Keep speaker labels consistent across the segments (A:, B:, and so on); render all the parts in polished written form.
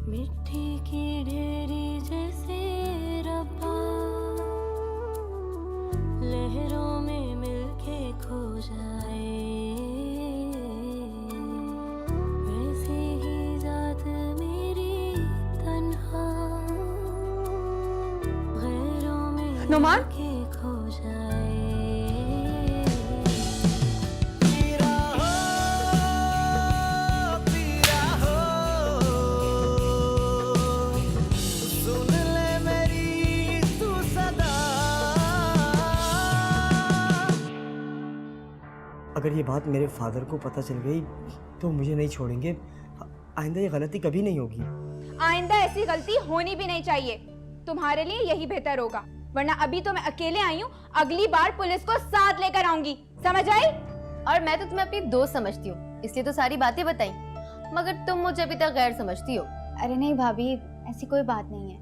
A: मिट्टी की ढेरी जैसे रब्बा, लहरों में मिलके खो जाए, वैसे ही जात मेरी तन्हा, गैरों में
B: नुमान?
A: मिलके खो जाए।
C: अगर ये बात मेरे फादर को पता चल गई तो मुझे नहीं छोड़ेंगे। आइंदा ये गलती कभी नहीं होगी।
D: आइंदा ऐसी गलती होनी भी नहीं चाहिए। तुम्हारे लिए यही बेहतर होगा, वरना अभी तो मैं अकेले आई हूँ, अगली बार पुलिस को साथ लेकर आऊंगी, समझ आई?
E: और मैं तो तुम्हें अपनी दोस्त समझती हूँ, इसलिए तो सारी बातें बताई, मगर तुम मुझे अभी तक गैर समझती हो।
F: अरे नहीं भाभी, ऐसी कोई बात नहीं है।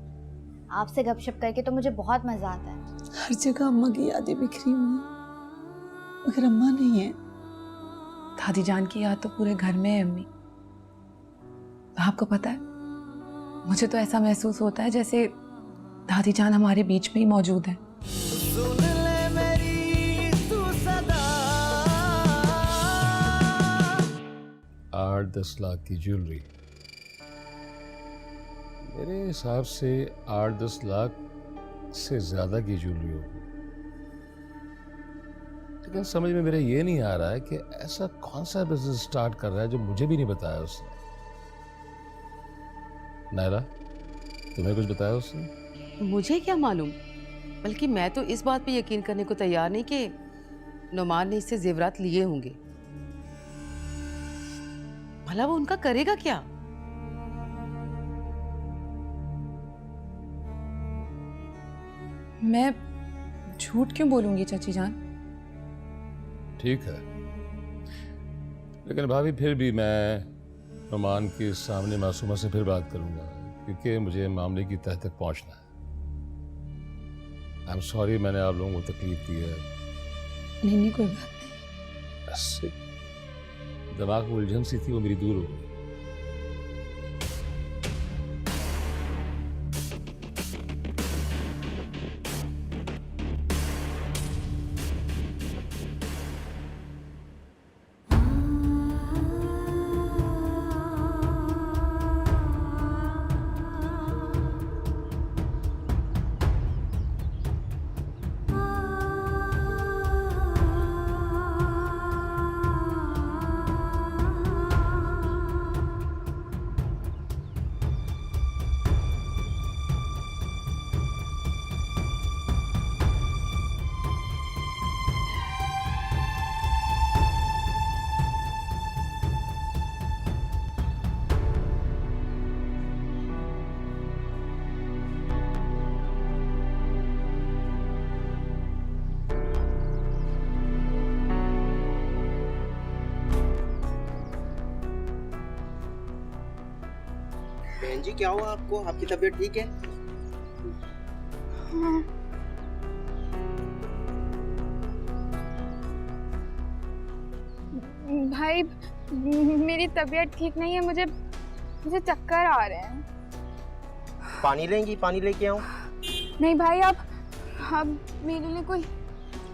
F: आपसे गपशप करके तो मुझे बहुत मजा आता है।
B: हर जगह अम्मा की यादें बिखरी हुई हैं, मगर अम्मा नहीं है। दादी जान की याद तो पूरे घर में है अम्मी। आपको पता है, मुझे तो ऐसा महसूस होता है जैसे दादी जान हमारे बीच में ही मौजूद है।
G: सुन ले मेरी तू सदा।
H: 8-10 लाख की ज्वेलरी, मेरे हिसाब से 8-10 लाख से ज्यादा की ज्वेलरी होगी, लेकिन समझ में मेरे ये नहीं आ रहा है कि ऐसा कौन सा बिजनेस स्टार्ट कर रहा है जो मुझे भी नहीं बताया उसने। नायरा, तुम्हें कुछ बताया उसने?
I: मुझे क्या मालूम, बल्कि मैं तो इस बात पे यकीन करने को तैयार नहीं कि नुमान ने इससे जेवरात लिए होंगे। भला वो उनका करेगा क्या?
B: मैं झूठ क्यों बोलूंगी चाची जान?
H: ठीक है, लेकिन भाभी फिर भी मैं नुमान के सामने मासूमा से फिर बात करूंगा, क्योंकि मुझे मामले की तह तक पहुंचना है। आई एम सॉरी, मैंने आप लोगों को तकलीफ दी है।
B: नहीं, कोई बात नहीं।
H: बस दिमाग में उलझन सी थी, वो मेरी दूर हो गई।
J: बहन जी, क्या हुआ आपको? आपकी तबीयत ठीक है?
D: भाई, मेरी तबीयत ठीक नहीं है, मुझे चक्कर आ रहे हैं।
J: पानी लेंगी? पानी लेके आऊं?
D: नहीं भाई, आप मेरे लिए कोई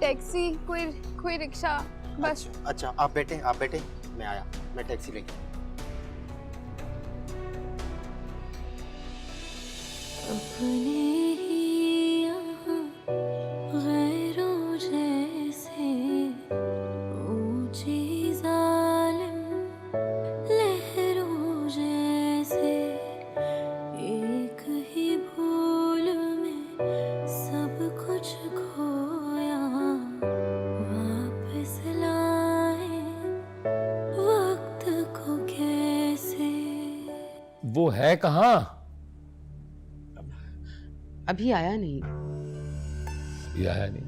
D: टैक्सी, कोई रिक्शा बस।
J: अच्छा, आप बैठे, मैं आया, मैं टैक्सी लेके।
A: अपने ही यहाँ गैरों जैसे ऊंची जालिम लहरों जैसे, एक ही भूल में सब कुछ खोया, वापस लाए वक्त को कैसे।
H: वो है कहाँ?
I: अभी आया नहीं।
H: अभी आया नहीं,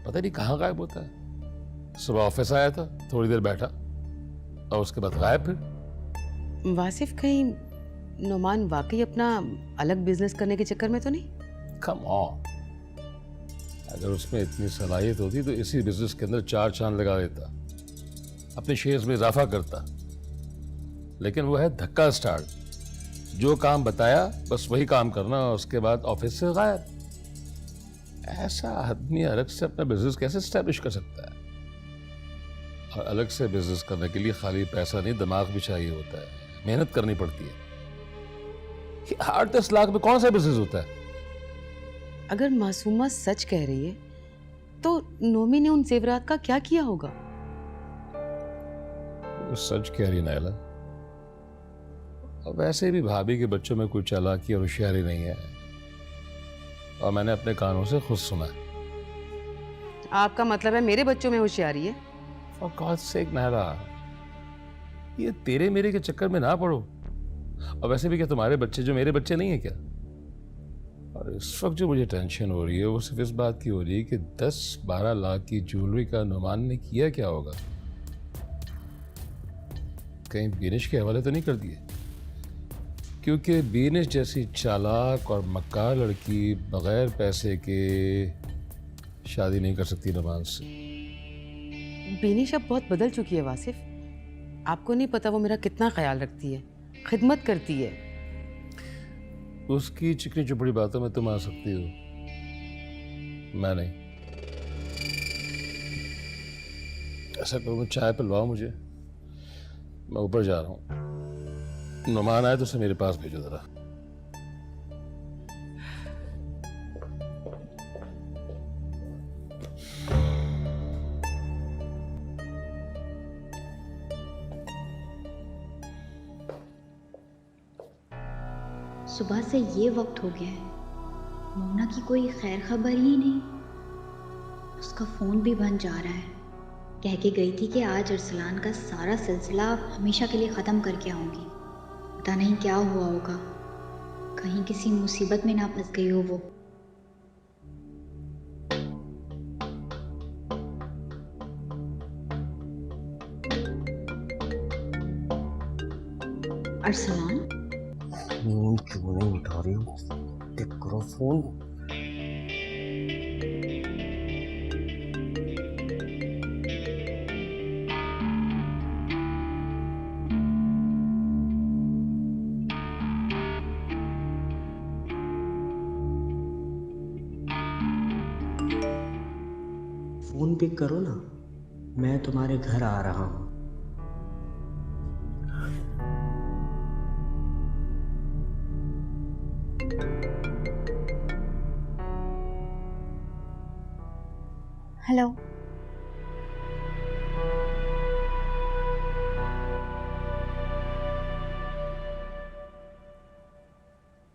H: पता नहीं कहाँ गायब होता है। सुबह ऑफिस आया था, थोड़ी देर बैठा और उसके बाद गायब फिर।
I: वासिफ, कहीं नुमान वाकई अपना अलग बिजनेस करने के चक्कर में तो नहीं?
H: कम ऑन, अगर उसमें इतनी सलाहियत होती तो इसी बिजनेस के अंदर 4 चांद लगा देता, अपने शेयर्स में इजाफा करता। लेकिन वो है धक्का स्टार्ट, जो काम बताया बस वही काम करना, उसके बाद ऑफिस से गायब। ऐसा आदमी अलग से अपना बिजनेस कैसे स्टैब्लिश कर सकता है? और अलग से बिजनेस करने के लिए खाली पैसा नहीं, दिमाग भी चाहिए होता है, मेहनत करनी पड़ती है। 8-10 लाख में कौन सा बिजनेस होता है?
I: अगर मासूमा सच कह रही है तो नोमी ने उन जेवरात का क्या किया होगा?
H: वो सच कह रही नायला। और वैसे भी भाभी के बच्चों में कोई चालाकी और होशियारी नहीं है, और मैंने अपने कानों से खुद सुना है।
I: आपका मतलब है मेरे बच्चों में होशियारी है?
H: For God's sake नायला, ये तेरे मेरे के चक्कर में ना पड़ो। और वैसे भी क्या तुम्हारे बच्चे जो मेरे बच्चे नहीं है क्या? और इस वक्त जो मुझे टेंशन हो रही है वो सिर्फ इस बात की हो रही है कि 10-12 लाख की ज्वेलरी का नुमान ने किया क्या होगा? कहीं बीनिश के हवाले तो नहीं कर दिए? क्योंकि बीनिश जैसी चालाक और मक्कार लड़की बगैर पैसे के शादी नहीं कर सकती नुमान से।
I: बेनिश अब बहुत बदल चुकी है वासिफ। आपको नहीं पता वो मेरा कितना ख्याल रखती है, खिदमत करती है।
H: उसकी चिकनी चुपड़ी बातों में तुम आ सकती हो, मैं नहीं। ऐसा करो, चाय पिलवाओ मुझे, मैं ऊपर जा रहा हूँ। नुमान आए तो उसे मेरे पास भेजो जरा।
F: सुबह से ये वक्त हो गया है, मोना की कोई खैर खबर ही नहीं। उसका फ़ोन भी बंद जा रहा है। कह के गई थी कि आज अरसलान का सारा सिलसिला हमेशा के लिए ख़त्म करके आऊँगी। पता नहीं क्या हुआ होगा, कहीं किसी मुसीबत में ना फंस गई हो वो। अरसलान,
C: फोन क्यों नहीं उठा रही हो? टिक करो फोन। फोन पिक करो ना, मैं तुम्हारे घर आ रहा हूँ।
F: हेलो।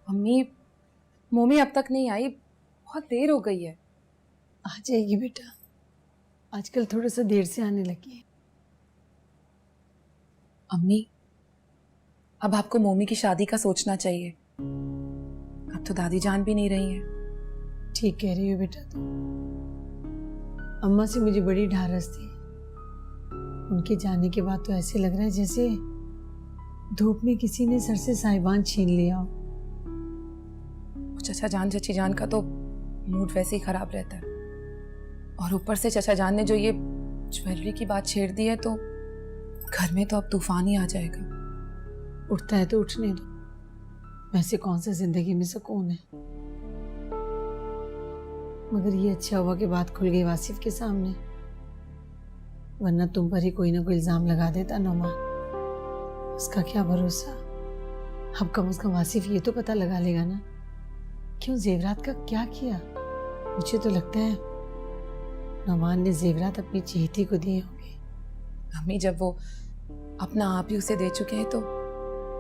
B: मम्मी, मोमी अब तक नहीं आई, बहुत देर हो गई है।
K: आ जाएगी बेटा, आजकल थोड़ा सा देर से आने लगी है।
B: अम्मी, अब आपको मोमी की शादी का सोचना चाहिए। अब तो दादी जान भी नहीं रही है।
K: ठीक कह रही हो बेटा तुम। अम्मा से मुझे बड़ी ढारस थी। उनके जाने के बाद तो ऐसे लग रहा है जैसे धूप में किसी ने सर से साहिबान छीन लिया हो।
B: चचा जान चची जान का तो मूड वैसे ही खराब रहता है, और ऊपर से चचा जान ने जो ये ज्वेलरी की बात छेड़ दी है तो घर में तो अब तूफान ही आ जाएगा।
K: उठता है तो उठने दो, वैसे कौन सा जिंदगी में सुकून है। मगर ये अच्छा हुआ कि बात खुल गई वासिफ के सामने, वरना तुम पर ही कोई ना कोई इल्जाम लगा देता नौमान। उसका क्या भरोसा। अब कम से कम वासिफ ये तो पता लगा लेगा ना क्यों जेवरात का क्या किया। मुझे तो लगता है नौमान ने जेवरात अपनी चहेती को दिए होंगे।
B: अम्मी, जब वो अपना आप ही उसे दे चुके हैं तो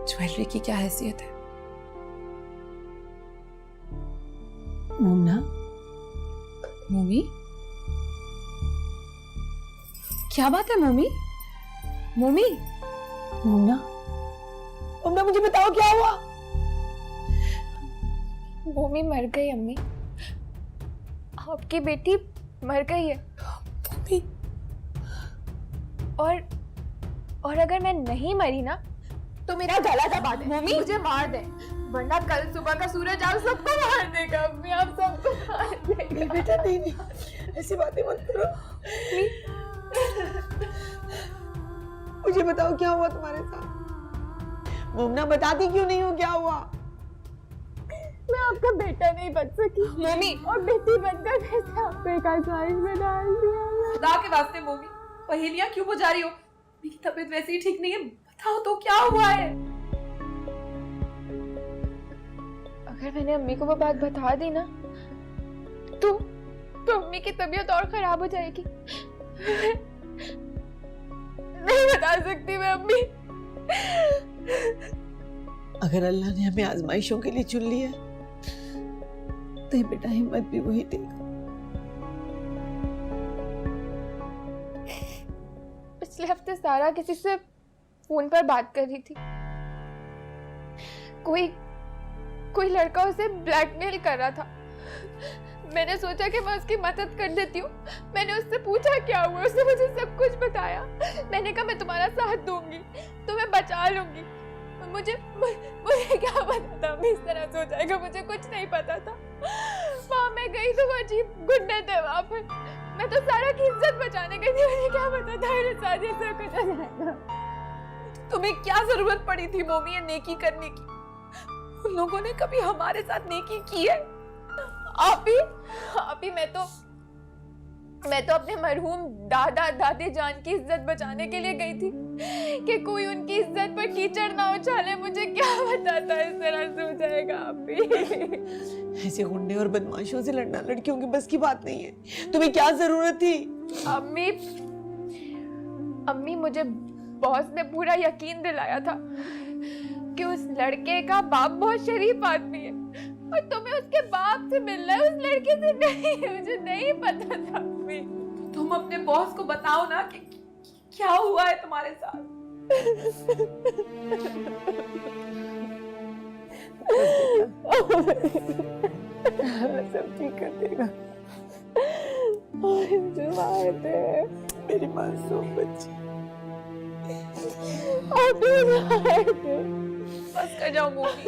B: ज्वेलरी की क्या हैसियत है।
K: मोमना,
B: मोमी, क्या बात है मोमी? मोमी,
K: मोमना, मोमना मुझे बताओ क्या हुआ।
A: मोमी मर गई अम्मी, आपकी बेटी मर गई है।
B: मोमी,
A: और अगर मैं नहीं मरी ना तो मेरा गला दबा दे, मम्मी मुझे मार दे, वरना कल सुबह का सूरज आप सबको मार देगा। अम्मी आप सबको मार देगा।
K: नहीं बेटा, नहीं, ऐसी बातें मत करो। मुझे बताओ क्या हुआ तुम्हारे साथ। मोमना बताती क्यों नहीं हो क्या हुआ?
A: मैं आपका बेटा नहीं बन सकी
B: मोमी,
A: और बेटी बनकर कैसे आपको एक आजमाइश में डाल दिया।
B: खुदा के वास्ते मोमी, पहेलियां क्यों बुझा रही हो? मेरी तबीयत वैसे ही ठीक नहीं है, बताओ तो क्या हुआ है?
A: अगर मैंने अम्मी को वो बात बता दी ना तो अम्मी की तबीयत और खराब हो जाएगी। नहीं बता सकती मैं अम्मी।
K: अगर अल्लाह ने हमें आजमाइशों के लिए चुन लिया तो ये बेटा हिम्मत भी वही देगा।
A: पिछले हफ्ते सारा किसी से फोन पर बात कर रही थी। कोई लड़का उसे ब्लैकमेल कर रहा था। मैंने सोचा कि मैं उसकी मदद कर देती हूँ। मैंने उससे पूछा क्या हुआ, उसने मुझे सब कुछ बताया। मैंने कहा मैं तुम्हारा साथ दूंगी, तुम्हें बचा लूंगी। मुझे क्या पता था मैं इस तरह से हो जाएगा, मुझे कुछ नहीं पता था। वहां मैं गई तो वो अजीब गुंडे थे वहां पर। मैं तो सारा की इज्जत बचाने गई थी, मुझे क्या पता था मेरे साथ ये सब कुछ हो जाएगा।
B: तुम्हें क्या जरूरत पड़ी थी मोमी ये नेकी करने की? उन लोगों ने कभी हमारे साथ नेकी की है?
A: आप ही मैं तो अपने मरहूम दादा दादी जान की इज्जत बचाने के लिए गई थी कि कोई उनकी इज्जत पर कीचड़ ना उछाले। मुझे क्या पता था इस तरह से हो जाएगा। आप ही
K: ऐसे गुंडे और बदमाशों से लड़ना लड़कियों की बस की बात नहीं है। तुम्हें क्या जरूरत थी?
A: अम्मी मुझे बॉस ने पूरा यकीन दिलाया था कि उस लड़के का बाप बहुत शरीफ आदमी है और तुम्हें उसके बाप से मिलना है, उस लड़के से नहीं। मुझे नहीं पता था अम्मी।
B: तुम अपने बॉस को बताओ ना कि क्या हुआ है तुम्हारे साथ।
K: सब ठीक कर देगा।
A: मुझे मार दे
K: मेरी मासूम बच्ची।
B: बस कर जाओ मोमी।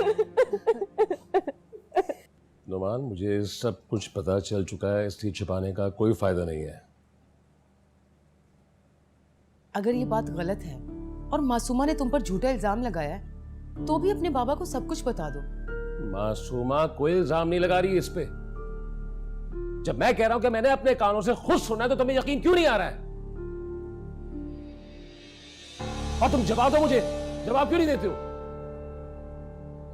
H: नुमान, मुझे सब कुछ पता चल चुका है, इसलिए छिपाने का कोई फायदा नहीं है।
I: अगर ये बात गलत है और मासूमा ने तुम पर झूठा इल्जाम लगाया है तो भी अपने बाबा को सब कुछ बता दो।
H: मासूमा कोई इल्जाम नहीं लगा रही है इस पे। जब मैं कह रहा हूं कि मैंने अपने कानों से खुद सुना है तो तुम्हें यकीन क्यों नहीं आ रहा है? और तुम जवाब दो मुझे, जवाब क्यों नहीं देते हो?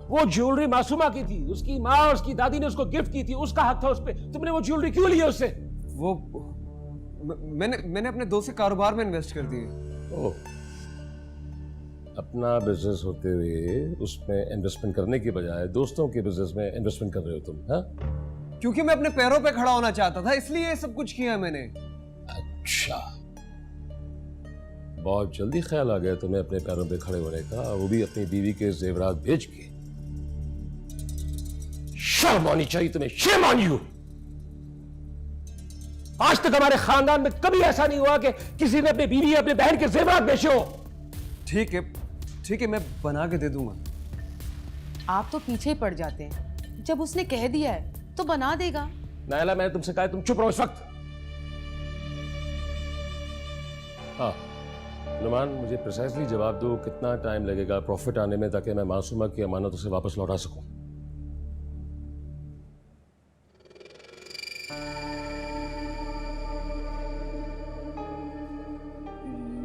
H: वो ज्वेलरी मासूमा की थी, उसकी माँ और उसकी दादी ने उसको गिफ्ट की थी, उसका हक था उस पे। तुमने वो ज्वेलरी क्यों ली है उससे?
L: वो मैंने अपने दोस्त के कारोबार में इन्वेस्ट कर दिए।
H: ओह, अपना बिजनेस होते हुए उसमें इन्वेस्टमेंट करने के बजाय दोस्तों के बिजनेस में इन्वेस्टमेंट कर रहे हो तुम? हाँ,
L: क्योंकि मैं अपने पैरों पे खड़ा होना चाहता था, इसलिए ये सब कुछ किया मैंने।
H: अच्छा, बहुत जल्दी ख्याल आ गया तुम्हें अपने पैरों पे खड़े होने का, वो भी अपनी बीवी के जेवरात बेच के। शर्म आनी चाहिए तुम्हें, शेम ऑन यू। आज तक हमारे खानदान में कभी ऐसा नहीं हुआ कि किसी ने अपनी बीवी या अपनी बहन के जेवरात बेचे हो।
L: ठीक है, मैं बना के दे दूंगा।
I: आप तो पीछे ही पड़ जाते हैं। जब उसने कह दिया है तो बना देगा।
H: नायला, मैंने तुमसे कहा तुम चुप रहो इस वक्त। हाँ नुमान, मुझे प्रिसाइसली जवाब दो, कितना टाइम लगेगा प्रॉफिट आने में ताकि मैं मासूमा की अमानत उसे वापस लौटा सकूं?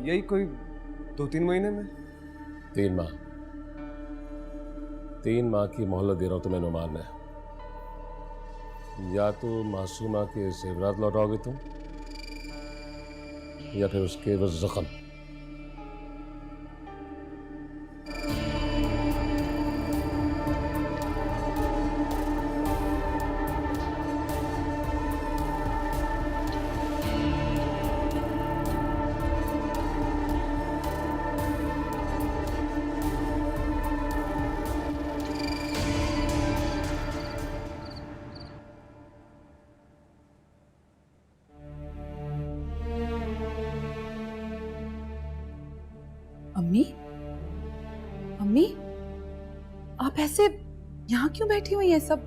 L: यही कोई 2-3 महीने में।
H: 3 माह। 3 माह की मोहलत दे रहा हूं तुम्हें नुमान। में या तो मासूमा के जेवरात लौटाओगे तुम या फिर उसके वो जख्म।
B: अम्मी, अम्मी, आप ऐसे यहाँ क्यों बैठी हुई हैं सब?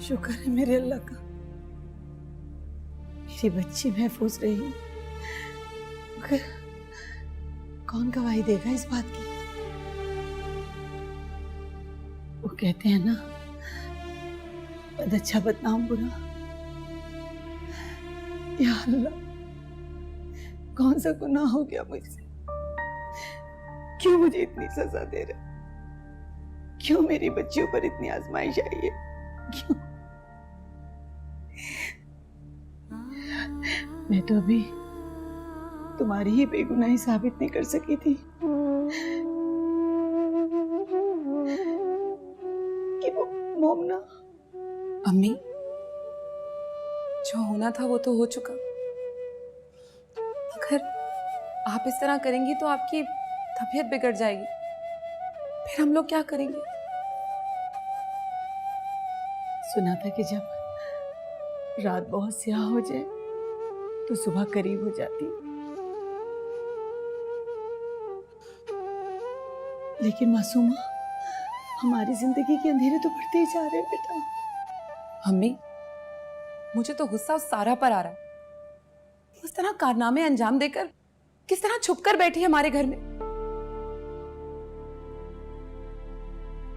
K: शुक्र है मेरे अल्लाह का, मेरी बच्ची महफूज रही। मगर कौन गवाही देगा इस बात की? वो कहते हैं ना, बद अच्छा बदनाम बुरा। या अल्लाह, कौन सा गुनाह हो गया मुझसे? क्यों मुझे इतनी सजा दे रहे? क्यों मेरी बच्चियों पर इतनी आजमाइश आई है? क्यों? मैं तो अभी तुम्हारी ही बेगुनाही साबित नहीं कर सकी थी कि वो मोमना।
B: अम्मी, जो होना था वो तो हो चुका। अगर आप इस तरह करेंगी तो आपकी तबीयत बिगड़ जाएगी, फिर हम लोग क्या करेंगे?
K: सुना था कि जब रात बहुत स्याह हो जाए तो सुबह करीब हो जाती, लेकिन मासूमा, हमारी जिंदगी के अंधेरे तो बढ़ते ही जा रहे हैं बेटा।
B: अम्मी, मुझे तो गुस्सा उस सारा पर आ रहा है। उस तरह कारनामे अंजाम देकर किस तरह छुपकर बैठी है हमारे घर में।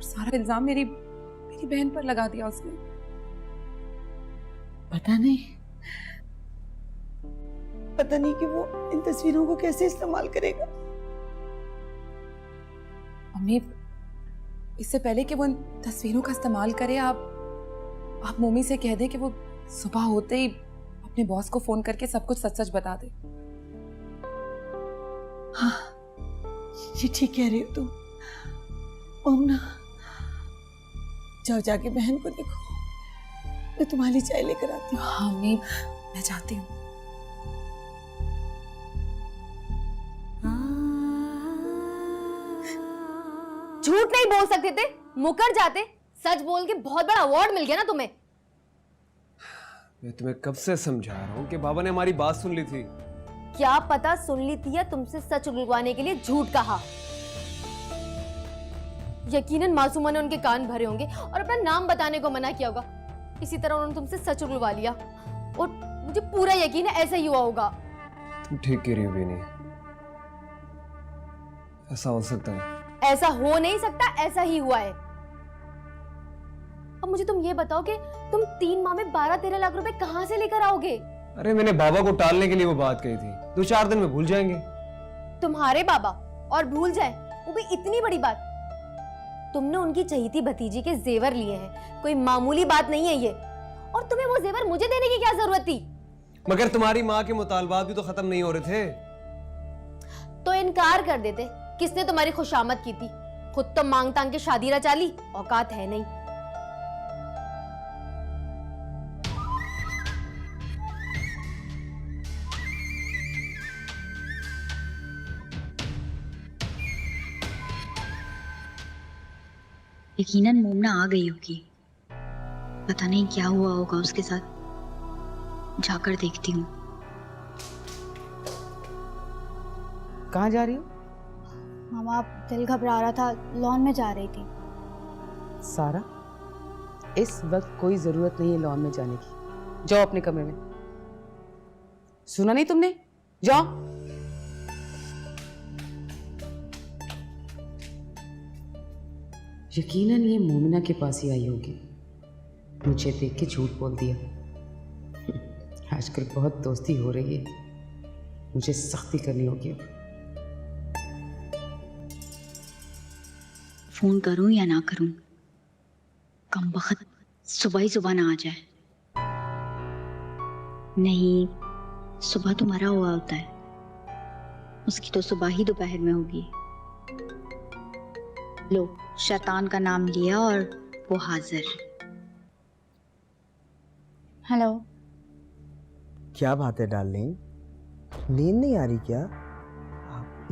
B: सारा इल्जाम मेरी बहन पर लगा दिया उसने।
K: पता नहीं कि वो इन तस्वीरों को कैसे इस्तेमाल करेगा।
B: अम्मी, इससे पहले कि वो इन तस्वीरों का इस्तेमाल करे, आप मोमी से कह दें कि वो सुबह होते ही अपने बॉस को फोन करके सब कुछ सच सच बता दे।
K: हाँ, ये ठीक कह रही हो तुम। मोमना, जाओ जाके बहन को देखो, मैं तुम्हारे लिए चाय लेकर आती हूँ।
B: हाँ अम्मी, मैं जाती हूँ।
E: झूठ नहीं बोल सकते थे, मुकर जाते। सच बोल के बहुत बड़ा अवार्ड मिल गया ना तुम्हें।
L: मैं तुम्हें कब से समझा रहा हूँ कि बाबा ने हमारी बात सुन ली थी।
E: क्या पता सुन ली थी या तुमसे सच उगलवाने के लिए झूठ कहा। यकीनन मासूमा ने उनके कान भरे होंगे और अपना नाम बताने को मना किया होगा। इसी तरह उन्होंने तुमसे सच उगलवा लिया और मुझे पूरा यकीन है ऐसा ही हुआ होगा।
L: तुम ठीक कह रही हो बेनी, ऐसा हो सकता है।
E: ऐसा हो नहीं सकता, ऐसा ही हुआ है। अब मुझे तुम ये बताओ कि तुम 3 माह में 12-13 लाख रुपए कहां से लेकर आओगे?
L: अरे मैंने बाबा को टालने के लिए वो बात कही थी, 2-4 दिन में भूल जाएंगे।
E: तुम्हारे बाबा और भूल जाए, वो भी इतनी बड़ी बात। तुमने उनकी चहीती भतीजी के जेवर लिए हैं, कोई मामूली बात नहीं है ये। और तुम्हें वो जेवर मुझे देने की क्या जरूरत थी?
L: मगर तुम्हारी माँ के मुतालबात भी तो खत्म नहीं हो रहे थे।
E: तो इनकार कर देते। किसने तुम्हारी खुशामद की थी? खुद तो मांग तांग के शादी रचा ली, औकात है नहीं।
F: यकीनन मोमना आ गई होगी, पता नहीं क्या हुआ होगा उसके साथ। जाकर देखती हूँ।
I: कहाँ जा रही हो?
D: मामा, दिल घबरा रहा था, लॉन में जा रही थी।
I: सारा, इस वक्त कोई जरूरत नहीं है लॉन में जाने की। जाओ अपने कमरे में। सुना नहीं तुमने? जाओ। यकीनन ये मोमिना के पास ही आई होगी। मुझे देख के झूठ बोल दिया। आजकल बहुत दोस्ती हो रही है, मुझे सख्ती करनी होगी।
F: फोन करूं या ना करूं? कम वक्त सुबह ही सुबह ना आ जाए। नहीं, सुबह तुम्हारा हुआ होता है, उसकी तो सुबह ही दोपहर में होगी। लो, शैतान का नाम लिया और वो हाजिर।
D: हेलो।
C: क्या बात है डार्लिंग, नींद नहीं आ रही क्या?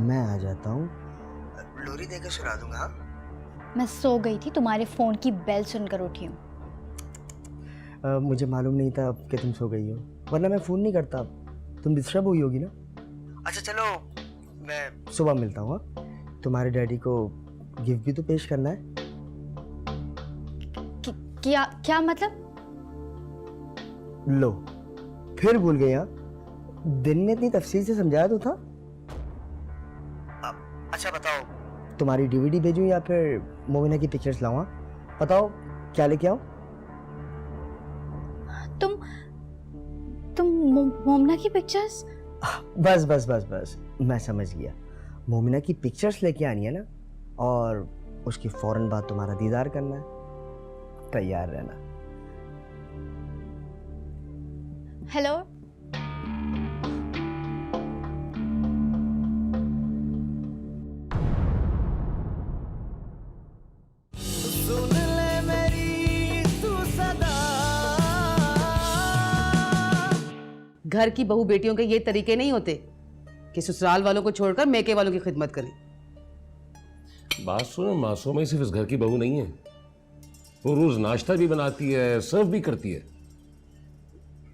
C: मैं आ जाता हूँ, लोरी देकर सुला दूंगा।
D: मैं सो गई थी, तुम्हारे फोन की बेल सुनकर उठी हूँ।
C: मुझे मालूम नहीं था कि तुम सो गई हो, वरना मैं फ़ोन नहीं करता। तुम डिस्टर्ब हुई होगी ना। अच्छा चलो, मैं सुबह मिलता हूँ। तुम्हारे डैडी को गिफ्ट भी तो पेश करना है।
D: क्या मतलब?
C: लो, फिर भूल गई। हाँ, दिन में इतनी तफसील से समझाया तो था। अच्छा बताओ, तुम्हारी डीवीडी भेजूं या फिर मोमिना की पिक्चर्स लाऊं? बताओ क्या लेके आऊं?
F: तुम मोमना की पिक्चर्स?
C: बस बस बस बस, मैं समझ गया। मोमिना की पिक्चर्स लेके आनी है ना, और उसकी फौरन बाद तुम्हारा दीदार करना है। तैयार रहना।
F: हेलो,
G: सुन ले मेरी तू सदा।
I: घर की बहू बेटियों के ये तरीके नहीं होते कि ससुराल वालों को छोड़कर मेके वालों की खिदमत करें।
H: बात सुनो, मासूम सिर्फ इस घर की बहू नहीं है, वो रोज नाश्ता भी बनाती है, सर्व भी करती है।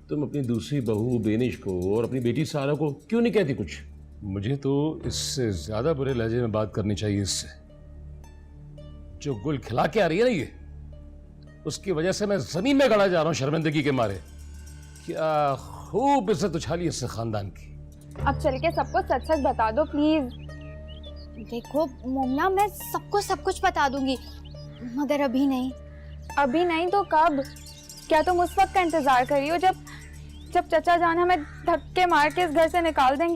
H: तुम अपनी दूसरी बहू बेनिश को और अपनी बेटी सारा को क्यों नहीं कहती कुछ? मुझे तो इससे ज्यादा बुरे लहजे में बात करनी चाहिए इससे। जो गुल खिला के आ रही है ना ये, उसकी वजह से मैं जमीन में गड़ा जा रहा हूं शर्मिंदगी के मारे। क्या खूब इज्जत उछाली इससे खानदान की।
D: अब चल के सबको सच सच बता दो प्लीज।
F: देखो मोमना, मैं सबको सब कुछ बता दूंगी, मगर अभी नहीं।
D: अभी नहीं तो कब? क्या तुम उस वक्त का इंतजार कर रही हो जब चचा जान हमें धक्के मार के इस घर से निकाल देंगे?